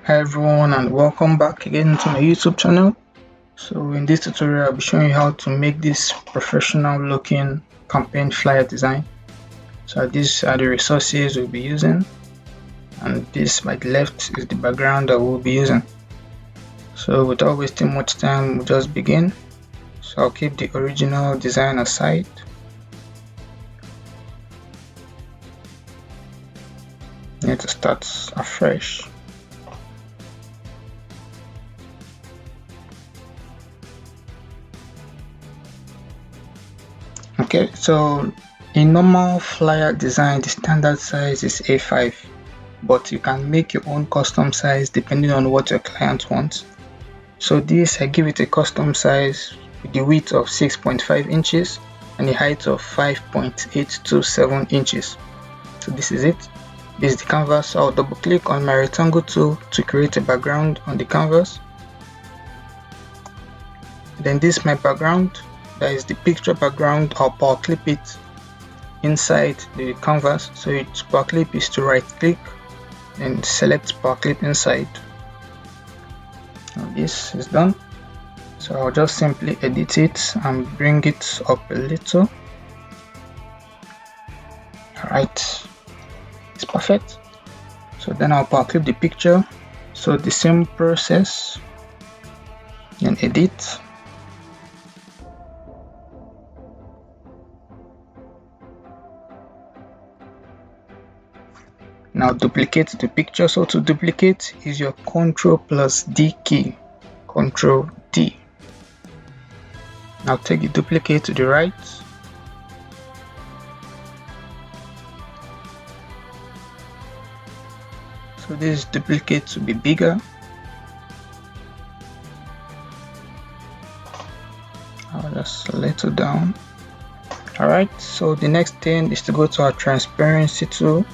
Hi everyone and welcome back again to my YouTube channel. So in this tutorial I'll be showing you how to make this professional looking campaign flyer design. So these are the resources we'll be using, and this by the left is the background that we'll be using. So without wasting much time, we'll just begin. So I'll keep the original design aside. I need to start afresh. Okay, so in normal flyer design, the standard size is A5, but you can make your own custom size depending on what your client wants. So this, I give it a custom size with the width of 6.5 inches and a height of 5.827 inches. So this is it. This is the canvas. So I'll double click on my rectangle tool to create a background on the canvas. Then this is my background. That is the picture background. I'll power clip it inside the canvas. So its power clip is to right click and select power clip inside. Now this is done. So I'll just simply edit it and bring it up a little. Alright, it's perfect. So then I'll power clip the picture. So the same process, then edit. Now duplicate the picture. So to duplicate, use your Ctrl+D key. Ctrl D. Now take the duplicate to the right. So this duplicate to be bigger. I'll just little down. Alright, so the next thing is to go to our transparency tool.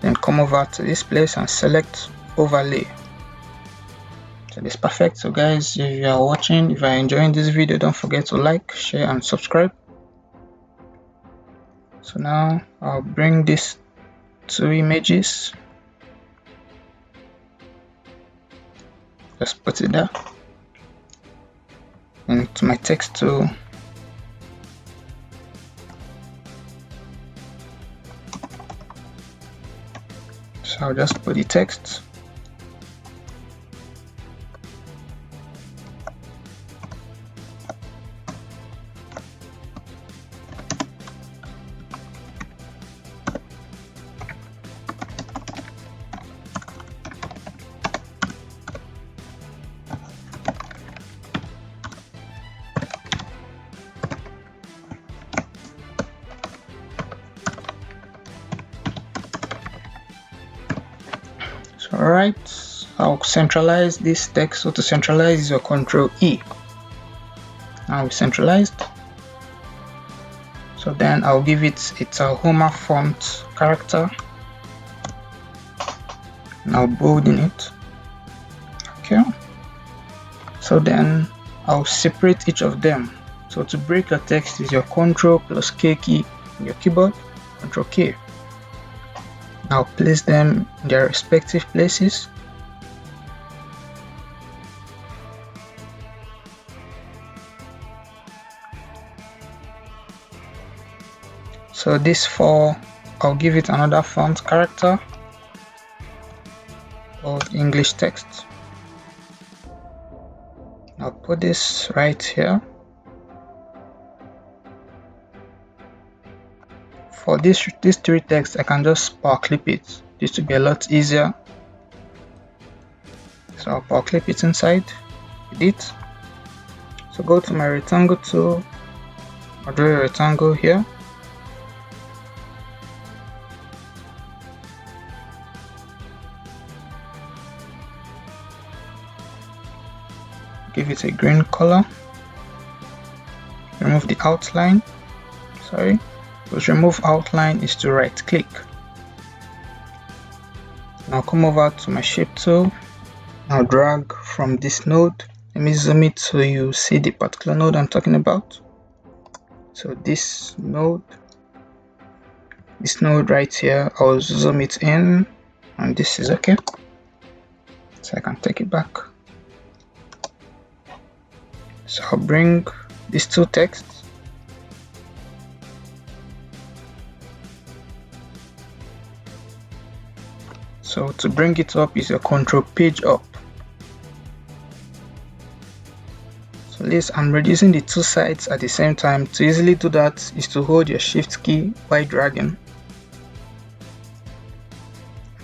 Then come over to this place and select overlay. So this is perfect. So guys, if you are watching, if you are enjoying this video, don't forget to like, share and subscribe. So now I'll bring these two images, just put it there, into my text tool. So I'll just put the text. Alright, I'll centralize this text. So to centralize is your Ctrl E. Now it's centralized. So then I'll give it a Tahoma font character. Now bolden it. Okay. So then I'll separate each of them. So to break your text is your Ctrl+K key on your keyboard. Ctrl K. Now place them in their respective places. So this four, I'll give it another font character of English text. I'll put this right here. For these three texts, I can just power clip it. This will be a lot easier. So I'll power clip it inside, edit. So go to my rectangle tool, I'll draw a rectangle here. Give it a green color. Remove the outline. Sorry. Because remove outline is to right click. Now come over to my shape tool. Now drag from this node. Let me zoom it so you see the particular node I'm talking about. So this node, this node right here. I'll zoom it in, and this is okay, so I can take it back. So I'll bring these two texts, so to bring it up is a control page up. So this, I'm reducing the two sides at the same time. To easily do that is to hold your shift key while dragging.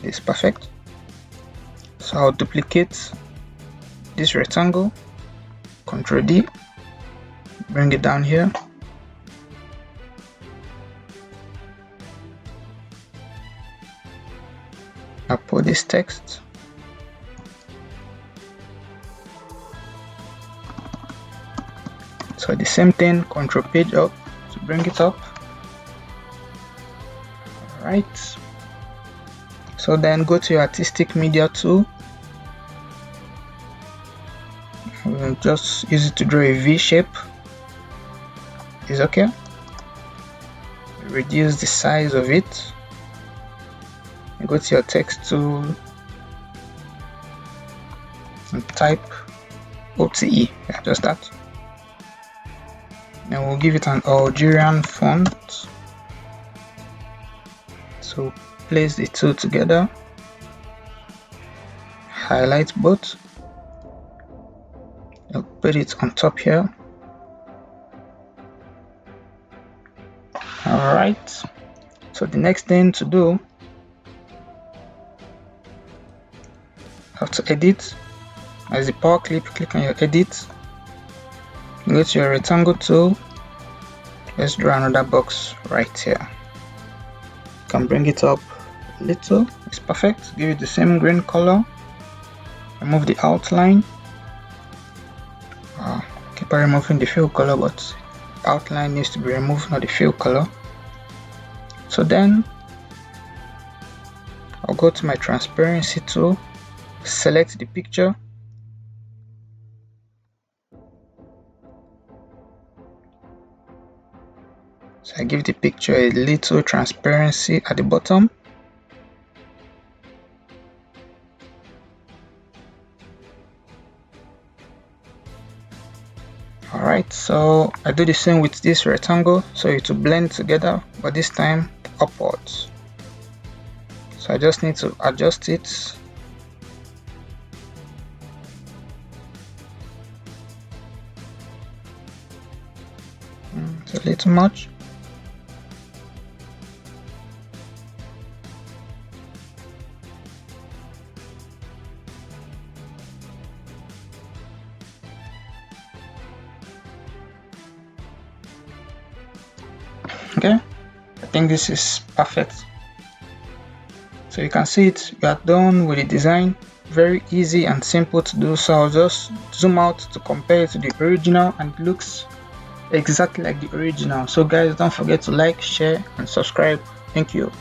This is perfect. So I'll duplicate this rectangle, Ctrl D, bring it down here. I'll put this text. So the same thing, control page up to bring it up. Alright. So then go to your artistic media tool. We'll just use it to draw a V shape. It's okay. Reduce the size of it. Go to your text tool and type OTE. Yeah, just that. Then we'll give it an Algerian font. So place the two together, highlight both, I'll put it on top here. Alright, so the next thing to do, how to edit. As the power clip, click on your edit, go to your rectangle tool, let's draw another box right here. You can bring it up a little, it's perfect. Give it the same green color, remove the outline. Keep on removing the fill color, but outline needs to be removed, not the fill color. So then I'll go to my transparency tool, select the picture, so I give the picture a little transparency at the bottom. Alright, so I do the same with this rectangle, so it will blend together, but this time upwards. So I just need to adjust it. It's a little much. Okay, I think this is perfect. So you can see it, we are done with the design. Very easy and simple to do. So I'll just zoom out to compare it to the original, and it looks exactly like the original. So guys, don't forget to like, share and subscribe. Thank you.